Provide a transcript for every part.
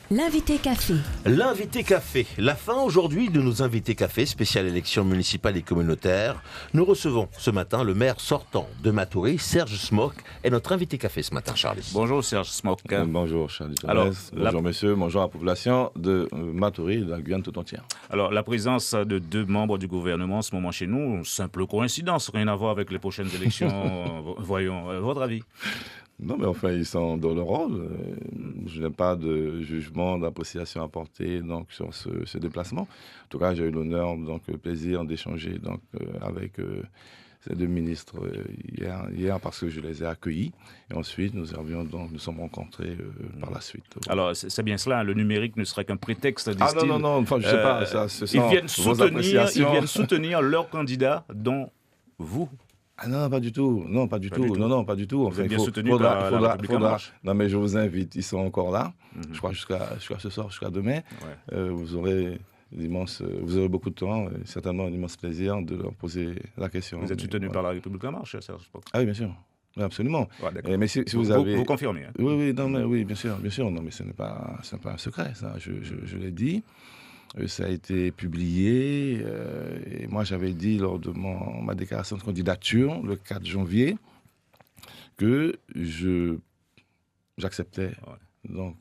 L'invité café. L'invité café. La fin aujourd'hui de nos invités café, spéciale élection municipale et communautaire. Nous recevons ce matin le maire sortant de Matoury, Serge Smock, est notre invité café ce matin, Charlie. Bonjour Serge Smock. Bonjour Charlie Thomas. Bonjour messieurs, bonjour à la population de Matoury et de la Guyane tout entière. Alors la présence de deux membres du gouvernement en ce moment chez nous, simple coïncidence, rien à voir avec les prochaines élections. Voyons, votre avis? Non, mais enfin, ils sont dans leur rôle. Je n'ai pas de jugement, d'appréciation à porter donc, sur ce déplacement. En tout cas, j'ai eu l'honneur, le plaisir d'échanger avec ces deux ministres hier parce que je les ai accueillis. Et ensuite, nous sommes rencontrés par la suite. Alors, c'est bien cela, le numérique ne serait qu'un prétexte, disent-ils. Ah non, enfin, je ne sais pas. Ils viennent soutenir leurs candidats, dont vous. Ah non, pas du tout. Non, pas du tout. Vous êtes bien soutenu par la République en marche. Non, mais je vous invite. Ils sont encore là. Je crois jusqu'à ce soir, jusqu'à demain. Ouais. Vous aurez beaucoup de temps, et certainement un immense plaisir de leur poser la question. Vous êtes soutenu par la République en marche, Serge Smock? Ah oui, bien sûr. Oui, absolument. Ouais, mais si vous avez... Vous confirmez, hein? Oui, bien sûr. Non, mais ce n'est pas un secret, ça. Je l'ai dit. Ça a été publié et moi j'avais dit lors de ma déclaration de candidature le 4 janvier que j'acceptais donc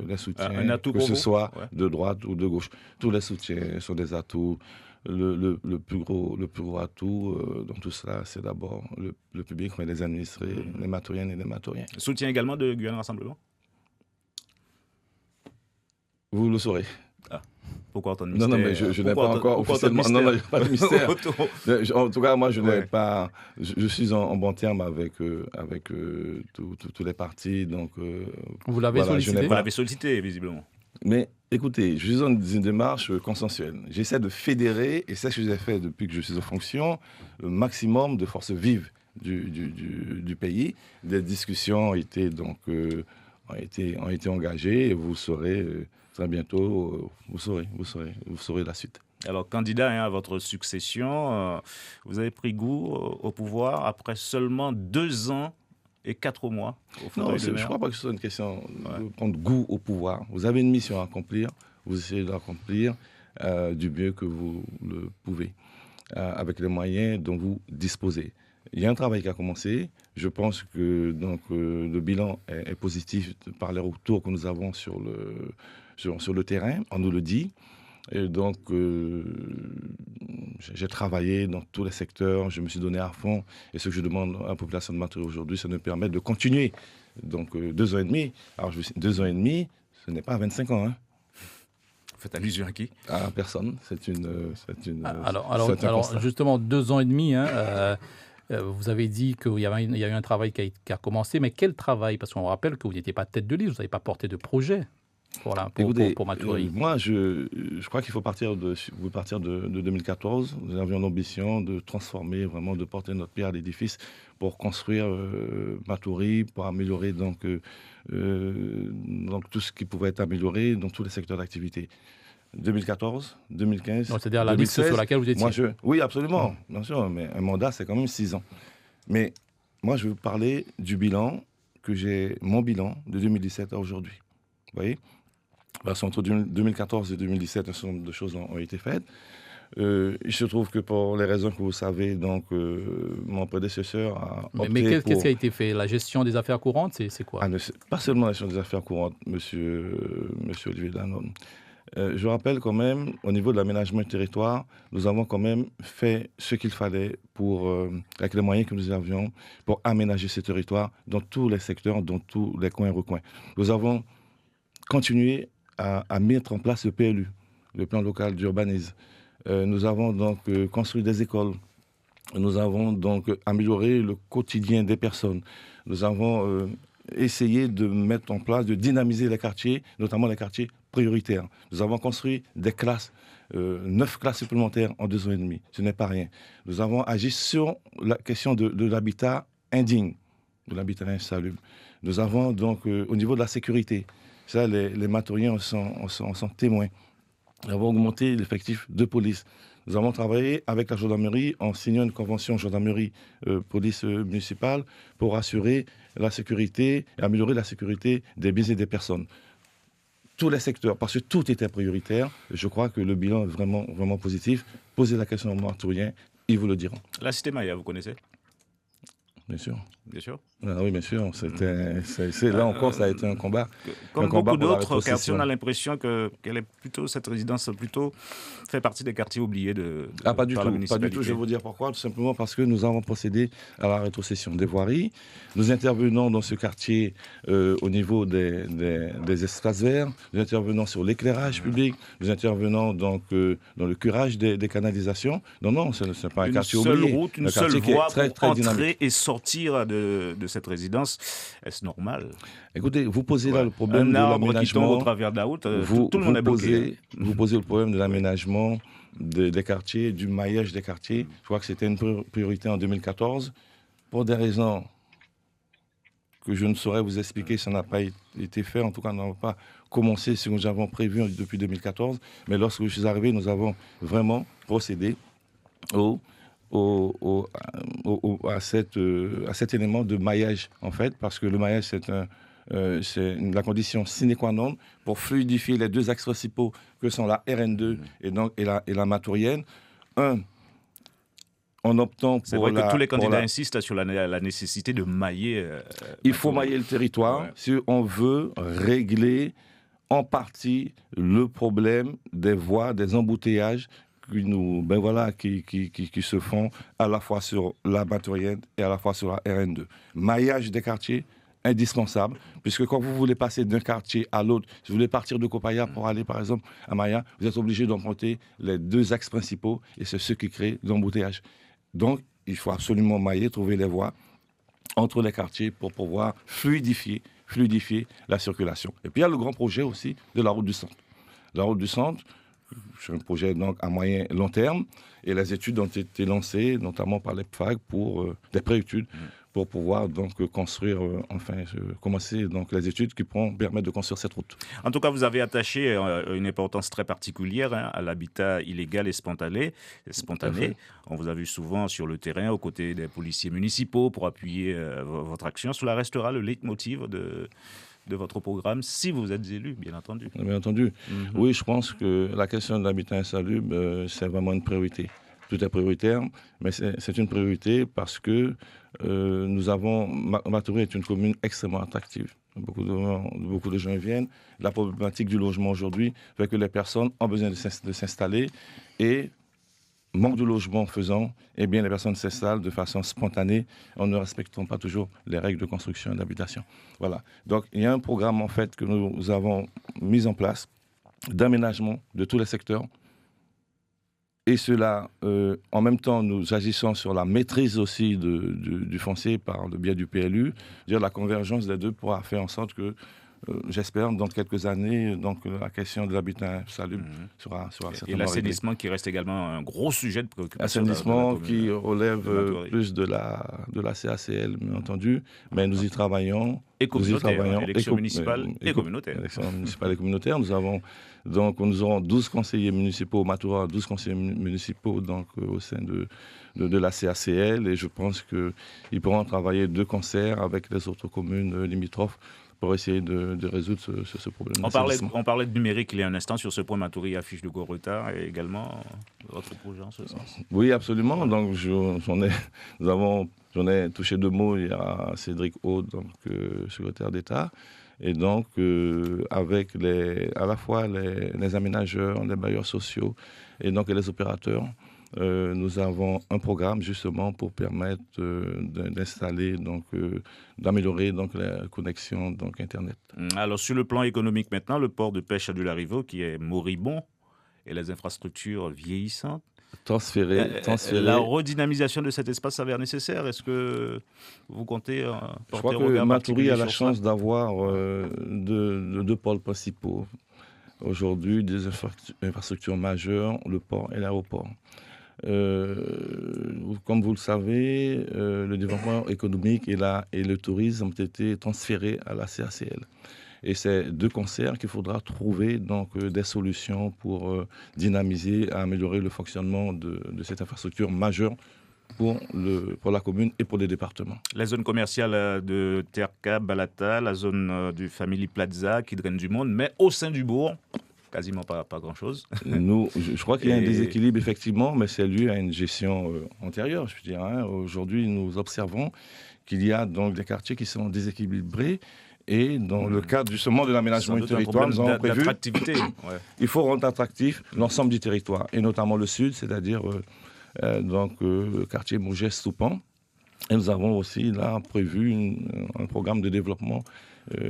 les soutiens, que ce soit de droite ou de gauche. Tous les soutiens sont des atouts. Le plus gros atout dans tout cela, c'est d'abord le public, mais les administrés, les Matouriennes et les Matouriens. Soutien également de Guyane Rassemblement? Vous le saurez. Pourquoi autant de mystère? Non, mais je n'ai pas encore officiellement... Non, il n'y a pas de mystère. En tout cas, moi, je n'ai pas... Je suis en bon terme avec tous les partis, donc... Vous l'avez sollicité? Vous l'avez sollicité, visiblement. Mais écoutez, je suis dans une démarche consensuelle. J'essaie de fédérer, et c'est ce que j'ai fait depuis que je suis en fonction, le maximum de forces vives du pays. Des discussions ont été engagées, et vous saurez... Très bientôt, vous saurez la suite. Alors, candidat à votre succession, vous avez pris goût au pouvoir après seulement 2 ans et 4 mois. Non, je ne crois pas que ce soit une question de prendre goût au pouvoir. Vous avez une mission à accomplir, vous essayez de l'accomplir du mieux que vous le pouvez, avec les moyens dont vous disposez. Il y a un travail qui a commencé. Je pense que le bilan est positif par les retours que nous avons sur le terrain, on nous le dit. Et donc, j'ai travaillé dans tous les secteurs, je me suis donné à fond. Et ce que je demande à la population de Matoury aujourd'hui, ça nous permet de continuer. Donc, 2 ans et demi. Alors, 2 ans et demi, ce n'est pas 25 ans. Hein. Vous faites allusion à qui? À personne. Alors, justement, 2 ans et demi, vous avez dit qu'il y a eu un travail qui a commencé, mais quel travail? Parce qu'on rappelle que vous n'étiez pas tête de liste, vous n'avez pas porté de projet pour Matoury. Moi, je crois qu'il faut partir de 2014. Nous avions l'ambition de transformer, vraiment de porter notre pierre à l'édifice pour construire Matoury, pour améliorer donc tout ce qui pouvait être amélioré dans tous les secteurs d'activité. 2014, 2015, donc, c'est-à-dire la 2016, liste sur laquelle vous étiez. Oui, absolument, bien sûr, mais un mandat, c'est quand même 6 ans. Mais moi, je vais vous parler du bilan mon bilan de 2017 à aujourd'hui. Vous voyez, parce qu'entre 2014 et 2017, un certain nombre de choses ont été faites. Il se trouve que pour les raisons que vous savez, donc mon prédécesseur a opté Mais qu'est-ce qui a été fait? La gestion des affaires courantes, c'est quoi? Pas seulement la gestion des affaires courantes, monsieur Olivier Danone. Je rappelle quand même, au niveau de l'aménagement du territoire, nous avons quand même fait ce qu'il fallait avec les moyens que nous avions pour aménager ce territoire dans tous les secteurs, dans tous les coins et recoins. Nous avons continué à mettre en place le PLU, le plan local d'urbanisme. Nous avons donc construit des écoles. Nous avons donc amélioré le quotidien des personnes. Nous avons essayé de mettre en place, de dynamiser les quartiers, notamment les quartiers prioritaires. Nous avons construit des classes, 9 classes supplémentaires en 2 ans et demi. Ce n'est pas rien. Nous avons agi sur la question de l'habitat indigne, de l'habitat insalubre. Nous avons donc, au niveau de la sécurité, ça, les Matouriens en sont témoins. Nous avons augmenté l'effectif de police. Nous avons travaillé avec la gendarmerie en signant une convention gendarmerie-police municipale pour assurer la sécurité et améliorer la sécurité des biens et des personnes. tous les secteurs, parce que tout était prioritaire. Je crois que le bilan est vraiment, vraiment positif. Posez la question aux Matouriens, ils vous le diront. La Cité Maya, vous connaissez? Bien sûr. Bien sûr. Ah oui, bien sûr. Là encore, ça a été un combat. Comme combat beaucoup pour la d'autres quartiers, rétrocession. on a l'impression qu'elle est plutôt, cette résidence plutôt fait partie des quartiers oubliés Pas du par la tout, pas du tout. Je vais vous dire pourquoi. Tout simplement parce que nous avons procédé à la rétrocession des voiries. Nous intervenons dans ce quartier au niveau des espaces verts. Nous intervenons sur l'éclairage public. Nous intervenons donc dans le curage des canalisations. Non, ce n'est pas un quartier oublié. Une seule route, une seule voie très, pour très entrer dynamique. et sortir de cette résidence. Est-ce normal? Écoutez, vous posez là le problème Un de arbre qui tombe l'aménagement. au travers de la route, tout le monde est bloqué. Vous posez le problème de l'aménagement des quartiers, du maillage des quartiers. Je crois que c'était une priorité en 2014. Pour des raisons que je ne saurais vous expliquer, ça n'a pas été fait. En tout cas, nous n'avons pas commencé ce que nous avons prévu depuis 2014. Mais lorsque je suis arrivé, nous avons vraiment procédé à cet élément de maillage, en fait, parce que le maillage, c'est la condition sine qua non pour fluidifier les deux axes principaux que sont la RN2 et la Matourienne. En optant pour C'est vrai que tous les candidats insistent sur la nécessité de mailler. Il faut mailler le territoire si on veut régler en partie le problème des voies, des embouteillages qui se font à la fois sur la Matourienne et à la fois sur la RN2. Maillage des quartiers, indispensable, puisque quand vous voulez passer d'un quartier à l'autre, si vous voulez partir de Copaya pour aller par exemple à Maya, vous êtes obligé d'emprunter les deux axes principaux et c'est ce qui crée l'embouteillage. Donc, il faut absolument mailler, trouver les voies entre les quartiers pour pouvoir fluidifier la circulation. Et puis il y a le grand projet aussi de la route du centre. La route du centre, c'est un projet donc à moyen et long terme, et les études ont été lancées, notamment par l'EPFAG, pour des pré-études, pour pouvoir donc commencer donc les études qui pourront permettre de construire cette route. En tout cas, vous avez attaché une importance très particulière à l'habitat illégal et spontané. On vous a vu souvent sur le terrain aux côtés des policiers municipaux pour appuyer votre action. Cela restera le leitmotiv de votre programme, si vous êtes élu, bien entendu. Bien entendu. Oui, je pense que la question de l'habitat insalubre, c'est vraiment une priorité. Tout est prioritaire, mais c'est une priorité parce que Matoury est une commune extrêmement attractive. Beaucoup de gens viennent. La problématique du logement aujourd'hui fait que les personnes ont besoin de s'installer et manque de logement faisant, eh bien les personnes s'installent de façon spontanée en ne respectant pas toujours les règles de construction et d'habitation. Voilà. Donc il y a un programme en fait que nous avons mis en place d'aménagement de tous les secteurs. Et cela, en même temps, nous agissons sur la maîtrise aussi du foncier par le biais du PLU. Dire la convergence des deux pourra faire en sorte que, j'espère, dans quelques années, donc la question de l'habitat insalubre sera certainement. Et l'assainissement qui reste également un gros sujet de préoccupation. L'assainissement qui relève plus de la CACL, bien entendu, mais nous y travaillons. Et communautaire, élection municipale et communautaire. Élection municipale et communautaire. Nous aurons 12 conseillers municipaux, Matoura, 12 conseillers municipaux donc, au sein de la CACL, et je pense qu'ils pourront travailler de concert avec les autres communes limitrophes pour essayer de résoudre ce problème. On parlait de numérique il y a un instant. Sur ce point, Matoury affiche de gros retard et également votre projet en ce sens. Oui, absolument. Donc, j'en ai touché deux mots. Il y a Cédric Aude, donc secrétaire d'État. Et donc, avec à la fois les aménageurs, les bailleurs sociaux et donc les opérateurs, nous avons un programme justement pour permettre d'installer, d'améliorer donc la connexion donc Internet. Alors sur le plan économique maintenant, le port de pêche à de Larivot qui est moribond et les infrastructures vieillissantes. Transférer. La redynamisation de cet espace s'avère nécessaire. Est-ce que vous comptez Je crois que Matoury a la chance d'avoir deux pôles principaux. Aujourd'hui, des infrastructures majeures, le port et l'aéroport. Comme vous le savez, le développement économique et le tourisme ont été transférés à la CACL. Et c'est de concert qu'il faudra trouver donc, des solutions pour dynamiser, améliorer le fonctionnement de cette infrastructure majeure pour la commune et pour les départements. La zone commerciale de Terka, Balata, la zone du Family Plaza qui draine du monde, mais au sein du bourg, quasiment pas grand-chose. Je crois qu'il y a un déséquilibre, effectivement, mais c'est dû à une gestion antérieure, je veux dire. Aujourd'hui, nous observons qu'il y a donc des quartiers qui sont déséquilibrés. Et dans le cadre justement de l'aménagement du territoire, nous avons prévu il faut rendre attractif l'ensemble du territoire, et notamment le sud, c'est-à-dire le quartier Mougès-Soupan. Et nous avons aussi là prévu un programme de développement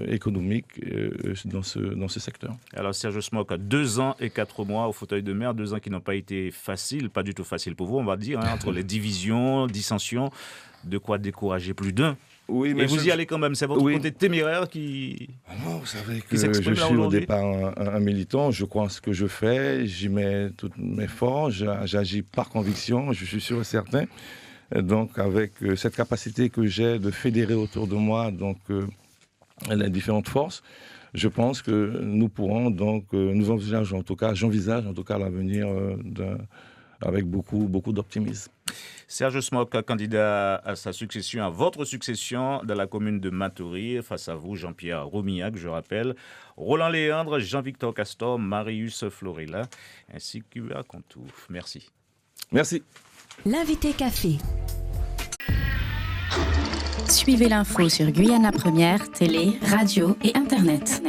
économique dans ce secteur. Alors Serge Smock, 2 ans et 4 mois au fauteuil de maire, 2 ans qui n'ont pas été faciles, pas du tout faciles pour vous, on va dire, entre les divisions, dissensions, de quoi décourager plus d'un. Oui, mais vous y allez quand même, c'est votre côté téméraire qui... Non, vous savez que je suis au départ un militant, je crois en ce que je fais, j'y mets toutes mes forces, j'agis par conviction, je suis sûr et certain. Donc avec cette capacité que j'ai de fédérer autour de moi les différentes forces, je pense que nous pourrons j'envisage en tout cas l'avenir avec beaucoup d'optimisme. Serge Smock, candidat à sa succession, à votre succession dans la commune de Matoury. Face à vous, Jean-Pierre Romillac, je rappelle, Roland Léandre, Jean-Victor Castor, Marius Florilla, ainsi qu'Hubert Contouf. Merci. Merci. L'invité café. Suivez l'info sur Guyana Première, télé, radio et Internet.